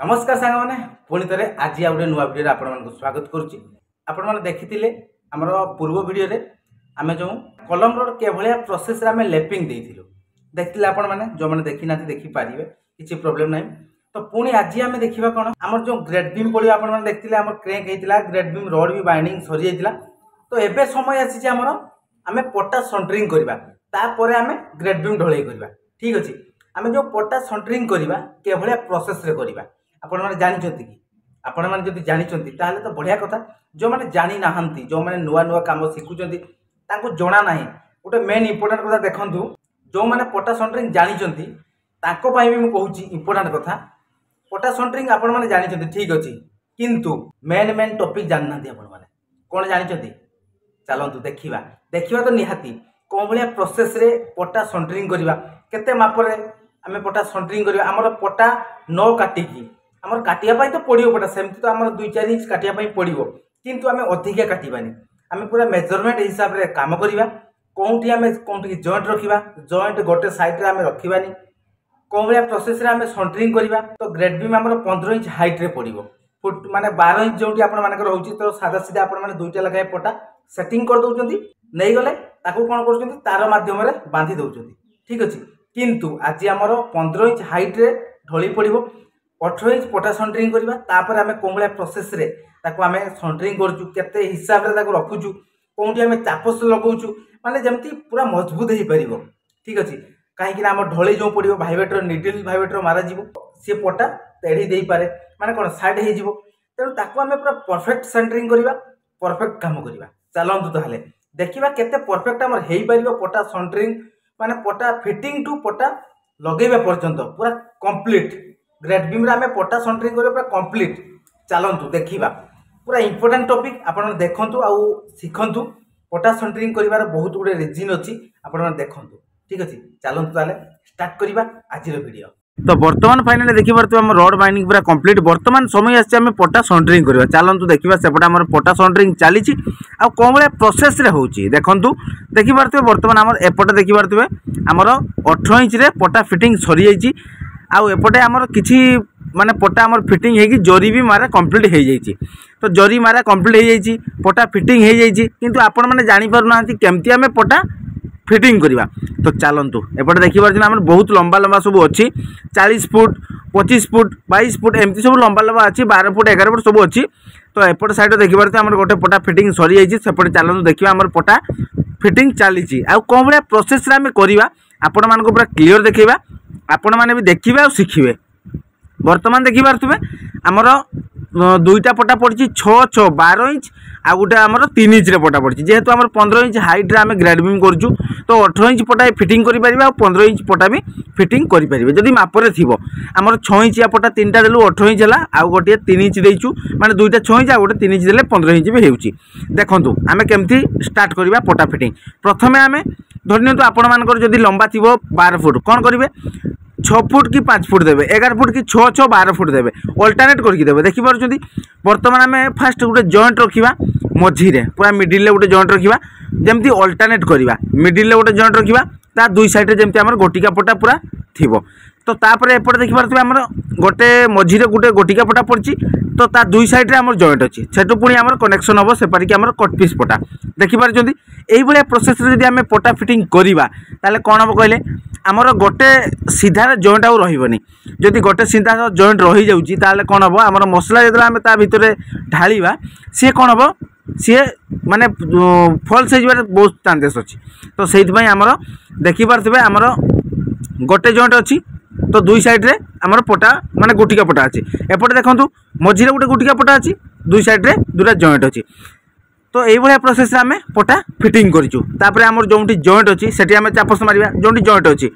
नमस्कार सांग मैंने पुणी थे आज आ गए नुआ भिडियो आपको स्वागत करुच्ची। आपण मैंने देखी आमर पूर्व भिडियो आम जो कलम के भाया प्रोसेस आम लेपिंग देखते आपण मैंने जो मैंने देखी ना देखिपारे किसी प्रोब्लेम ना। तो पुणी आज आम देखा कौन आम जो ग्रेड बीम पड़ो आप देखते आम क्रेक होता ग्रेड बीम रड भी बाइंडिंग सरी जाता। तो एबे समय आसी आम आम पटा सेंटरिंग करवा आम ग्रेड बीम ढलई करवा। ठीक अच्छे आम जो पटा सेंटरिंग करवा के भाया प्रोसेस करवा आपण मैंने जानते कि आपण मैंने जब जानते ताहले तो बढ़िया कथा। जो मैंने जानी ना जो मैंने नुआ नुआ काम शिखुंट जना ना गोटे मेन इंपोर्टाट कथा देखूँ जो मैंने पटा सेंटरिंग जानते भी मुझे कहूँ इंपोर्टाट कथा पटा सेंटरिंग आपण मैंने जानते ठीक अच्छे किंतु मेन मेन टॉपिक जानना आपण मैंने कौन जानते चलतु देखा देखा तो निहाती कौन भाया प्रोसेस रे पटा सेंटरिंग करवा केते मापरे आम पटा सेंटरिंग करवा आमर पटा न काटिकी आमर काटिया तो पड़ो पटा सेमती तो आम 2-4 इंच काटिया पड़ो किंतु आम अधिका काटवानी आम पूरा मेजरमेंट हिसाब से काम करवा कौटी आम कौटी जॉइंट रखा जॉइंट गोटे साइड आम रखानी कौन भाया प्रोसेस रे आम सेंटरिंग करवा। तो ग्रेड बीम आम 15 इंच हाइट रे पड़ो फुट माने 12 इंच जो आपर रोचे तो सादा सीधा आप 2टा लगे पटा सेटिंग कर दौरान नहीं गले कौन कर तार मध्यम बांधि दौरान। ठीक अच्छे किंतु आज आमर 15 इंच हाइट रे ढली पड़ो 18 इंच पटा सेंटरिंग करवा तापर आम कौन भाया प्रोसेस रे आम सेंटरिंग करुचु केते हिसाब से रखुचु कौटी आम चापस लगाऊँ माने जमती पूरा मजबूत हो पार। ठीक अच्छे कहीं आम ढले जो पड़ो भाइब्रेटर निडल भाइब्रेटर मारा सी पटा तेढ़ी दे पारे माने कौन साइड हो तेणु ताकू आम पूरा परफेक्ट सेंटरिंग करवा परफेक्ट काम करवा। चलतु ताहले देखा केते परफेक्ट आम हो पार पटा सेंटरिंग माने पटा फिटिंग टू पटा लगेवा पर्यंत पूरा कंप्लीट ग्रेड बीम आम पटा सेंटरिंग पूरा कंप्लीट। चलतु देखा पूरा इंपोर्टेंट टॉपिक आपन देखंतु आउ शिखंतु पटा सेंटरिंग करिवार बहुत गुडे रीजन अछि आपन देखंतु। ठीक अछि चलतु ताले स्टार्ट करिवा आज वीडियो। तो बर्तमान फाइनली देखि पारतु हम रड बाइंडिंग पूरा कंप्लीट बर्तमान समय आछि हम पटा सेंटरिंग करबा। चलतु देखिबा सेपटा हमर पटा सेंटरिंग चलीछि आ कोन बळे प्रोसेस रे होछि देखंतु देखि पारतु बर्तमान हमर एपटे देखि पारतु हमर 18 इंच रे पटा फिटिंग सरी जाइछि आउ एपटे हमर किछि माने पटा हमर फिटिंग हेगी जरी भी मारा कंप्लीट हो जाइछि। तो जरी मारा कंप्लीट हो जाइछि पटा फिटिंग हो जाइछि किंतु आपण माने जानि पारु नांती केमती हमें पटा फिटिंग करवा। तो चलतु एपटे देखि पारछन हमर बहुत लंबा लंबा सब अछि 40 फुट 25 फुट 22 फुट एमती सब लंबा लंबा अछि 12 फुट 11 फुट सब अछि। तो एपटे साइड देखि पारछन हमर गोटे पटा फिटिंग सरी जाइछि सेपटे चलतु देखिबा हमर पटा फिटिंग चलीछि आ कोन बळे प्रोसेस रे हमें करवा आपण मानको पूरा क्लियर देखैबा आपण माने भी देखिबे आ शिखिबे। बर्तमान देखि पारथुबे हमर 2टा पटा पड़छि 6-6 12 इंच आ गोटे हमर 3 इंच रे पटा पड़छि जेहेतु हमर 15 इंच हाइट रे हमें ग्रेड बीम करछु तो 18 इंच पटा फिटिंग करि परिबा आ 15 इंच पटा भी फिटिंग करि परिबे जदि मापरे थिबो। हमर 6 इंच या पटा 3टा देलु 18 इंच हला आ गोटे 3 इंच देइछु माने 2टा 6 इंच आ गोटे 3 इंच देले 15 इंच भी हेउछि। देखंतु हमें केमथि स्टार्ट करबा पटा फिटिंग। प्रथमे हमें धरनियंतु आपण मानकर जदि लंबा थिबो 12 फुट कोन करिवे 6 फुट कि 5 फुट देवे 11 फुट कि 6-6 12 फुट देवे अल्टरनेट करके देवे। देखि पारुछंती वर्तमान आम फास्ट गोटे जॉइंट रखा मझीरे पूरा मिडिल गोटे जॉइंट रखा जमती अल्टरनेट करवा मिडिल गोटे जॉइंट रखा ता दुई साइड जमती आम गोटिका पटा पूरा थिबो। तो तापर एपटे देखि पारुथबे हमर गोटे मझीरे गोटे गोटिका पटा पड़छि तो ता दुई साइड रे हमर जॉइंट अछि सेटु पुणी हमर कनेक्शन हबो सेपारी कि हमर कट पीस पटा। देखि पारुछंती एई भलिया प्रोसेस रे जदि हमें पटा फिटिंग करिवा ताले कोन हबो कहले हमर गोटे सीधा जॉइंट आउ रहिबनी जदि गोटे सीधा जॉइंट रहि जाउछि ताले कोन हबो हमर मसला जदि हमें ता भितरे ढालिबा से कोन हबो सी माने फॉल्स हो बहुत चांसेस अच्छी। तो से देखि पारथबे हमर गोटे जॉइंट अच्छी तो दुई साइड रे हमर पटा माने गुटिका पटा अच्छी एपटे देखंतु मझीरे गोटे गुटिका पटा अच्छी दुई साइड रे दुटा जॉइंट अच्छी। तो यही भाया प्रोसेस आम पटा फिटिंग करूँ तापर आमर जो जॉइंट अच्छी सेठी आम चापस मारिबा जो जॉइंट अच्छी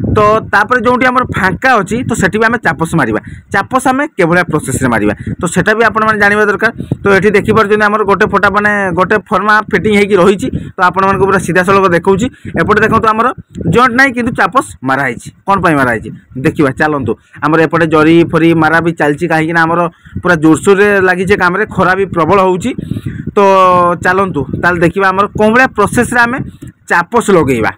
तो तापर जो आम फांका अच्छी तो सेठी भी आम चापस मारिबा चापस आम केवल प्रोसेस रे मारिबा तो सेटा भी आपण माने जानिबा दरकार। तो ये देखि पारछन आमर गोटे पटा माने गोटे फर्मा फिटिंग होगी रही तो आपण मानको पूरा सीधा सड़क देखौछि एपटे देखंतु आमर जॉइंट नाही किंतु चापस मारा हैछि कोन पई मारा हैछि देखिबा। चलंतु आमर एपटे जरी फरी मारा भी चलछि काहे कि आमर पूरा जोरसोर रे लागि जे काम रे खरा भी प्रबल होउछि। तो चलतु ताल देखा आम कौन भाया प्रोसेस रे आम चापस लगेगा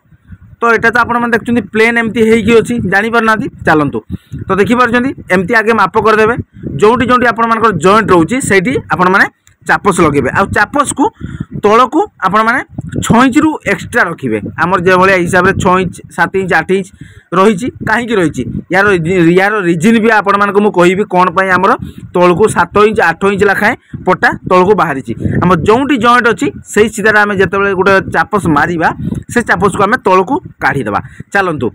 तो यहाँ तो आपने देखते प्लेन एमती होगी जापर ना चलतु तो देखिपुर एमती आगे माप करदे जोटी जोटी आपर जॉइंट रोचे से आपण मैंने चापस लगे आ चापस को तल को आपण मैंने 6 इंच रु एक्सट्रा रखिए आमर जो भाई हिसाब से 6 इंच 7 इंच 8 इंच रही कहीं रही यार रिजन भी आपण मानक मु कहबी कौन पाई आमर तल को 7 इंच 8 इंच लखाएं पटा तल को बाहरी आम जोटी जॉइंट अच्छी से सीधार आम जो गोटे चापस मारिबा से चापस को आम तल को काढ़ीदे चलतु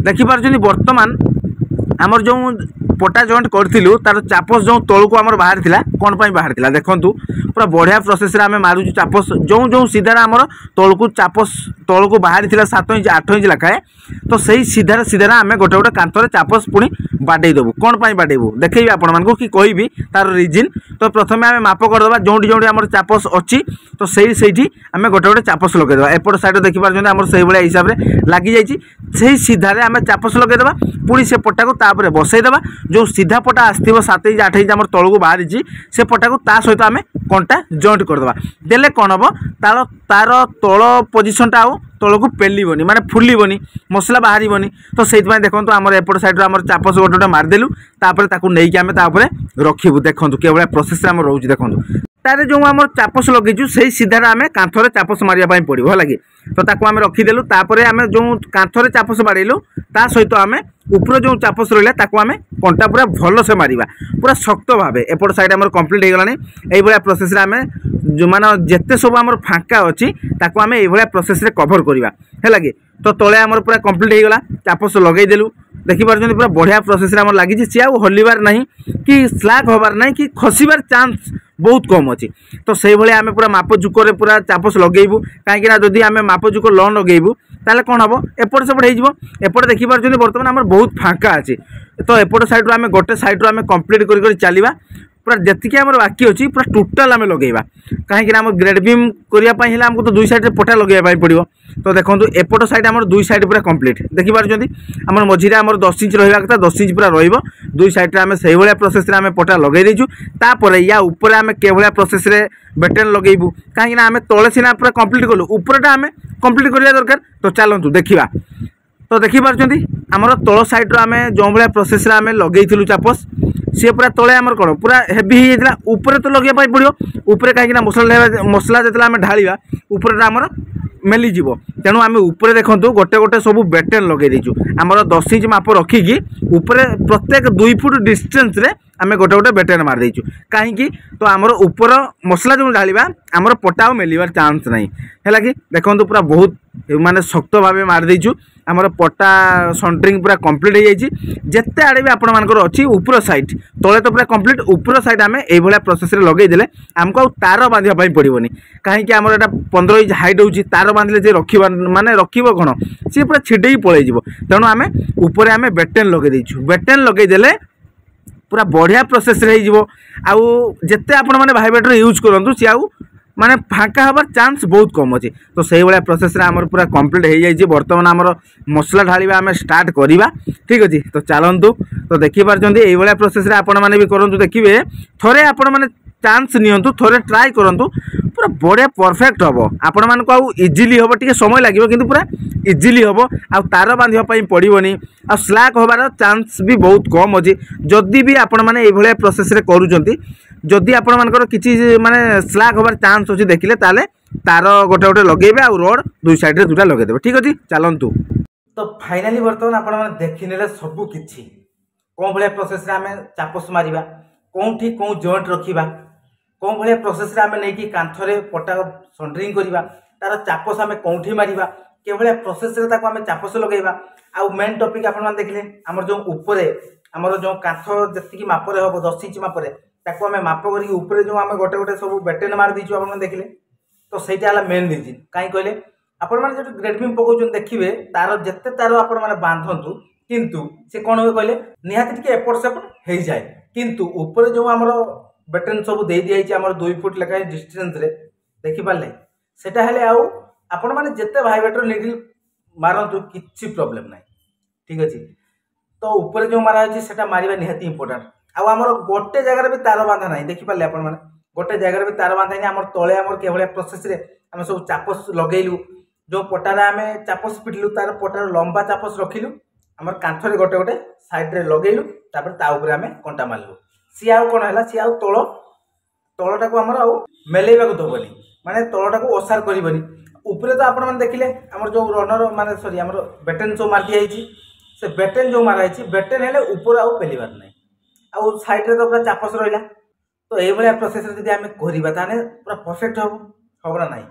देखिपुर बर्तमान आमर जो पटा जॉइंट करूँ तार चापस जो तल को आमर बाहर थिला कौन पाई बाहर थिला देखंतु पूरा बढ़िया प्रोसेस रे आम मारुचु चापस जो जो सीधार आमर तल को चापस तल को बाहर थिला 7 इंच 8 इंच लखाए तो सही सीधार सीधार आम गोटे गोटे कांथरे चापस पुणी बाडे देबू कौन पाई बाडेबू देखैबी आपण मानकु कि कहबी तार रिजन तो प्रथमे आम माप करदबा जोटी जोटी आमर चापस अच्छी तो सही आम गोटे गोटे चापस लगेदेबा एपट साइड देखि पारछन आमर सही भाया हिसाब से लगी जाइछि सही सीधारे आम चापस लगेदेबा पुणी से पटा को तापर बसईदेबा जो सीधा पटा आसथिबो 7 इंच 8 इंच आमर तल को बाहरी से पटा को ता सहित आम कंटा जॉइंट करदबा देले कौन हम तार तार तल पोजिशनटा आउ तल को पेलिबनी माने फुलिबनी मसला बाहरिबनी तो से देखो आमर एपट साइड आमर चापस गोटे गोटे मारिदेलु तापर ताकू नेइकी आमे तापर रखिबु देखंतु केवल प्रोसेस आम रोज देखंतु तारे जो आमर चापस लगेचु से सीधार आम कांथरे चापस मारिया पड़ो है लगे तो ताकू आम रखीदेलु तापर आम जो कांथरे चापस बाड़ेलु ता सहित आम ऊपर जो चापस रहा ताकू आम कंटा पूरा भल से मारिबा पूरा शक्त भाव एपट साइड आमर कंप्लीट हो गलानी एई प्रोसेस आम जो मान जिते सब आमर फांका अच्छी ताकू आम एई प्रोसेस कभर करवा है लगे तो तले आमर पूरा कंप्लीट हो गला चापस लगेदेलु देखिपुर पूरा बढ़िया प्रोसेस आम लगी सी हलिबार ना कि स्लाग हबार ना कि खसबार चान्स बहुत कम अच्छी तो से भाई आम पूरा माप जुकर पूरा चापस लगेबू कहीं जदि आम माप जुक ल लगेबू ताले कौन हम एपट सेपट होपट देखिपुर बर्तमान आम बहुत फांका अच्छी तो एपट साइड आम गोटे साइड आम कंप्लीट कर चलवा पूरा जी आम बाकी अच्छी पूरा टोटाल आम लगेगा कहीं आम ग्रेड बीम करने आमको तो दुई साइड पटा लगे पड़ो तो देखो एपट साइड आम दुई साइड पूरा कंप्लीट देखिपुर आम मझे आम 10 इंच रहा कथा 10 इंच पूरा रुई साइड आम से भाया प्रोसेस आम पटा लगे देचु तापर या ऊपर आम के भाया प्रोसेस बेटेन लगेबू कहीं आम तले सीना पूरा कंप्लीट कलु ऊपरटा आम कंप्लीट करवा दरकार तो चलतु देखा तो देखिपुर आमर तल साइड आम जो भाया प्रोसेस आम लगे चापस सी पूरा तले आमर कौन पूरा हेवी हो ऊपर तो लगे पड़ो ऊपर कहीं मसला जो आम ढाला ऊपर आमर मेलीज तेणु आम ऊपर देखूँ गोटे गोटे सब बेटेन लगे देचु आमर 10 इंच माप रखिकी ऊपर प्रत्येक 2 फुट डिस्टेंस रे आम गोटे गोटे बेटेन मार देचु कहीं तो आमर ऊपर मसला जो ढाला आमर पटा मेलिबार चान्स नहीं है कि देखो पूरा बहुत माने शक्त भाव मार देचु आमर पटा सेंटरिंग पूरा कंप्लीट हो जाइए जिते आड़े भी आपण मानकर अच्छी ऊपर साइड तले तो पूरा कंप्लीट ऊपर साइड आम ये प्रोसेस लगेदेले आमको आ तार बांधा पड़ोनी कहीं आमर एटा 15 इंच हाइट होची तार बांधले जे रखिबा माने रखिबो कोन सी पूरा छिडेई पळै जिवो तेणु आम ऊपर आम बेटेन लगे देइछु बेटेन लगेदेले पूरा बढ़िया प्रोसेस रही जिवो आउ जेते आपण माने भाइब्रेटर यूज करंतु सी आउ माने फांका हबार चान्स बहुत कम अच्छे तो से भाया प्रोसेस आमर पूरा कंप्लीट हो जाए बर्तमान आमर मसला ढालिबा आम स्टार्ट करवा ठीक अच्छे तो चलतु तो देखिपुर ये प्रोसेस आपण मैंने भी करूँ देखिए थोड़े आपण मैंने चान्स नियंतु थोड़े ट्राए करूँ पूरा बढ़िया परफेक्ट हम आपण मानक आउ इजिली हम टे समय लगे कि पूरा इजिली हम आ तार बांधापी पड़ोनी आ स्लाग हबार चान्स भी बहुत कम अच्छे जदि भी आपण मैंने ये प्रोसेस करूँ जदि आपण मानकर किसी माने स्लाग हबार चान्स अच्छे देखिले ताले तार गोटे गोटे लगेबे आ रोड दुई साइड रे दुटा लगेदेबे ठीक अछि चलंतु तो फाइनली बर्तमान आपण माने देखिनेले सब किछि कोन भलिया प्रोसेस रे हमें चापस मारिबा कोठी कोन जॉइंट रखिबा कोन भलिया प्रोसेस रे हमें नै कि कांथरे पटा सेंटरिंग करिबा तार चापस हमें कोठी मारिबा के भलिया प्रोसेस रे ताको हमें चापस लगेबा आ मेन टॉपिक आपण माने देखिले हमर जो ऊपरे हमर जो कांथ जति कि मापरे हो 10 इंच मापरे ताको हमें माप करके ऊपर जो आम गोटे गोटे सब बेटेन मार दीचु आप देखिले तो सहीटा है मेन रिजन कहीं कहले आपण मैंने जो ग्रेड बीम पकाउछन देखिए तार जिते तार आपण मैंने बांधतु किंतु से कौन हुए कहले निहाती टिके एपट सेपट हो जाए किंतु ऊपर जो आमर बेटेन सब दे दिया आमर 2 फुट लेखाएं डिस्टेंस रे देखि पाले सेटा हेले आउ आपण मैंने जिते भाइब्रेटर निडल मारतु किसी प्रॉब्लम ना ठीक अच्छे तो ऊपर जो मारा है मारिबा निहाती इंपोर्टेंट आमर गोटे जगार भी तार बांधा ना देखिपारे आप गोटे जगार भी तार बांधा नहीं आम तले आमर के प्रोसेस रे आम सब चापस लगेलु जो पटारे आम चापस पिटिलु तार पटार लंबा चापस रखिलु आमर कांथरे गोटे गोटे साइड लगेलु तापर आम कंटा मारलु सी आउ कौन है सी आउ तलटा को आमर आउ मेलेवा दबनी माने तलटा को ओसार करबनी उपरे तो आपण मैंने देखिले आमर जो रनर माने सॉरी आमर बेटेन जो मार दिया से बेटेन जो माराई बेटेन हेले ऊपर आउ पेलिबार ना आउ साइड रे तो पूरा चापस रहिला तो ये भाया प्रोसेस जब आम करवा पूरा परफेक्ट हम ना नहीं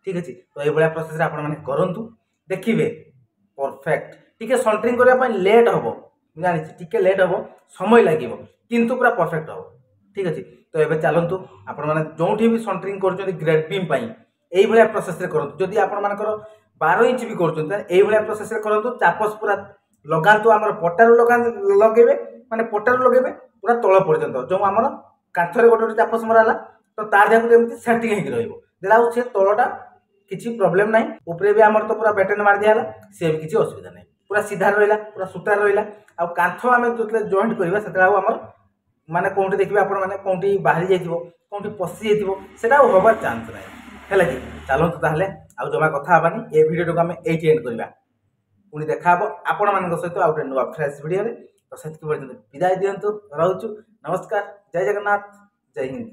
ठीक अच्छे तो ये भाया प्रोसेस आप करूँ देखिए परफेक्ट टी सन्ट्रिंग करने लेट हम जानी टी लेट हम समय लगे किंतु पूरा परफेक्ट हम ठीक अच्छे तो ये चलतु आपण जो भी सन्ट्रिंग कर ग्रेड बीम यही भाया प्रोसेस करूँ जदि आपर 12 इंच भी कर प्रोसेस करूँ चापस पूरा लगातु आम पटारू लगे माने पटारू लगे पूरा तल पर्यंत जो आम कांथरे गोटे गोटे चापस मराला तो तार जाक सेटिंग होगी रहा सी तलटा किसी प्रोब्लेम ना उपरे भी आमर तो पूरा बेटेन मार दिया सी भी किसी असुविधा नहीं पूरा सीधा रहा पूरा सूता रहा आ कांथ आम जो जॉइंट करवा से आमर माने कौटी देखिए आप कौटी बाहरी जाइए कौटी पशि जाइए हबार चान्स ना है कि चलतु ताहले आउ जमा कथा हबानी ए वीडियो को आम ये एंड करवा पुणी देखा आपण मान सहित आउ गोटे नुआ फ्रेश वीडियो तो से विदाय दिंतु रोचु नमस्कार जय जगन्नाथ जय हिंद।